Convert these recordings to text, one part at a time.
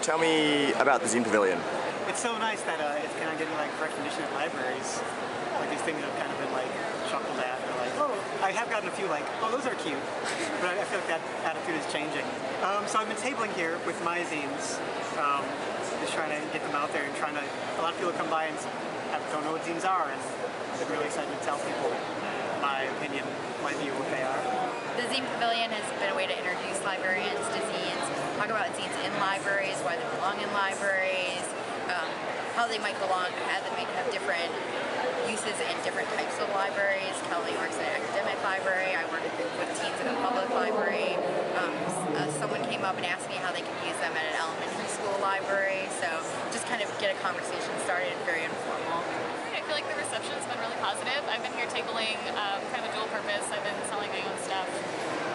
tell me about the Zine Pavilion. It's so nice that it's kind of getting like recognition in libraries. Like these things have kind of been like chuckled at. They're like, oh, I have gotten a few like, oh, those are cute. But I feel like that attitude is changing. So I've been tabling here with my zines, just trying to get them out there and trying to. A lot of people come by and don't know what zines are, and I've been really excited to tell people my opinion, my view of what they are. The Zine Pavilion has been a way to introduce librarians to zines, talk about zines in libraries, why they belong in libraries, how they might belong, how they might have different uses in different types of libraries. Kelly works in an academic library, I work with teens in a public library. Someone came up and asked me how they could use them at an elementary school library, so just kind of get a conversation started, very informal. I feel like the reception's been really positive. I've been here tabling kind of a dual purpose. I've been selling my own stuff,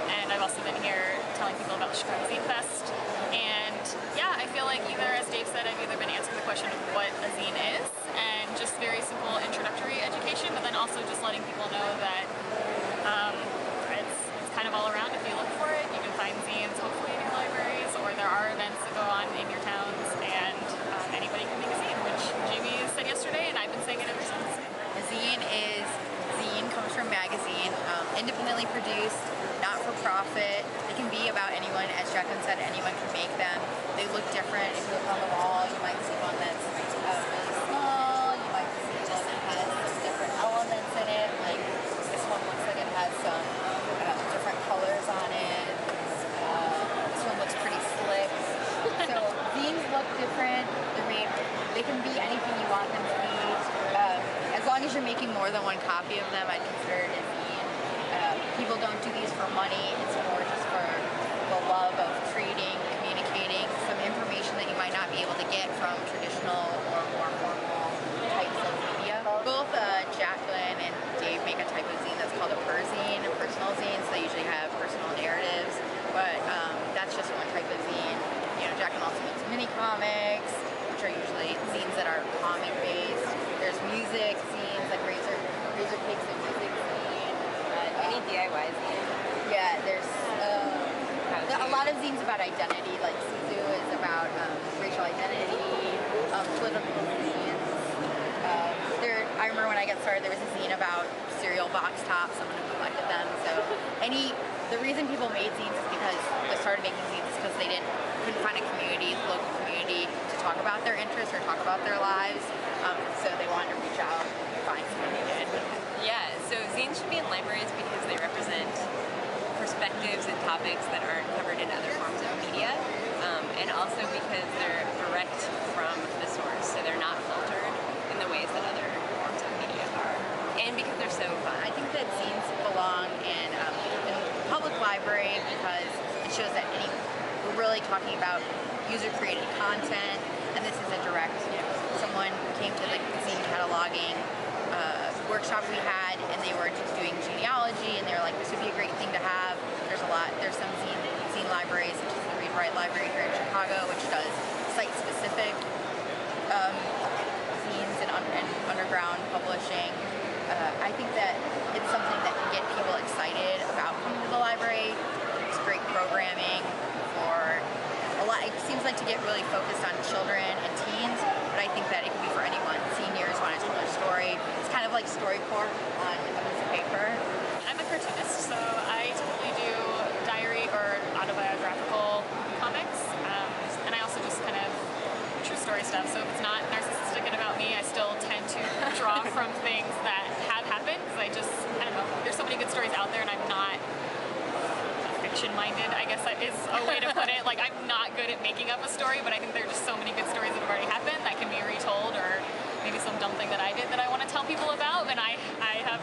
and I've also been here telling people about the Chicago Zine Fest. And yeah, I feel like either, as Dave said, I've either been answering the question of what a zine is, and just very simple introductory education, but then also just letting people know that it's kind of all around. If you look for it, you can find zines hopefully in your libraries, or there are events that go on in your towns, and anybody can make a zine, which Jami said yesterday, and I've been saying it ever since. A zine comes from magazine, independently produced, not for profit. They can be about anyone, as Jaclyn said, anyone can make them. They look different. If you look on the wall, you might see one that's really small, you might see one that has some different elements in it, like this one looks like it has some different colors on it. This one looks pretty slick. So zines look different. They can be anything you want them to be. As long as you're making more than one copy of them, I'd consider it a zine. People don't do these for money. It's more just for the love of creating, communicating, some information that you might not be able to get from traditional or more formal types of media. Both Jaclyn and Dave make a type of zine that's called a perzine, a personal zine, so they usually have personal narratives, but that's just one type of zine. You know, Jaclyn also makes mini comics, which are usually zines that are comic-based. There's music zines, like Razor Cakes and Music zine. Any DIY zine? Yeah, there's a lot of zines about identity, like Suzu is about racial identity, political zines. I remember when I got started, there was a zine about cereal box tops, someone who collected them. So the reason people made zines is because they started making zines is because they couldn't find a community, local community, to talk about their interests or talk about their lives. So they wanted to reach out and find someone who did. Yeah, so zines should be in libraries because they represent perspectives and topics that aren't covered in other forms of media, and also because they're direct from the source, so they're not filtered in the ways that other forms of media are, and because they're so fun. I think that zines belong in public library because it shows that we're really talking about user-created content, and this is a direct, someone came to the zine cataloging workshop we had, and they were just doing genealogy, and they were like, this would be a great thing to have. There's some zine libraries, such as the Read Write Library here in Chicago, which does site-specific zines and underground publishing. I think that it's something that can get people excited about coming to the library. It's great programming for a lot. It seems like to get really focused on children and teens, but I think that it can be for anyone. Seniors want to tell their story. It's kind of like StoryCorps on a piece of paper. I'm a cartoonist, so I typically do diary or autobiographical comics, and I also just kind of true story stuff. So if it's not narcissistic and about me, I still tend to draw from things that have happened, because I don't know, there's so many good stories out there, and I'm not fiction-minded, I guess that is a way to put it. Like, I'm not good at making up a story, but I think there are just so many good stories that have already happened that can be retold, or maybe some dumb thing that I did that I want to tell people about, and I have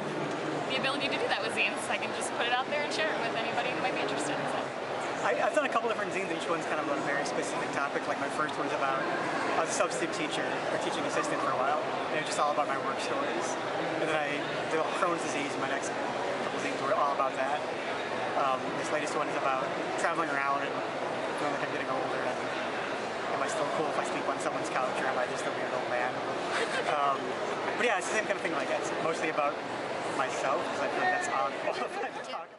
the ability to do that with zines. I can just put it out there and share it with anybody who might be interested. So. I've done a couple different zines, each one's kind of about a very specific topic. Like my first one's about, I was a substitute teacher, or teaching assistant for a while, and it was just all about my work stories. And then I developed Crohn's disease, and my next couple zines were all about that. This latest one is about traveling around and feeling like I'm getting older, and am I still cool if I sleep on someone's couch, or am I just a weird old man? But yeah, it's the same kind of thing. Like, it's mostly about myself, because I feel like that's all I'm qualified to talk about.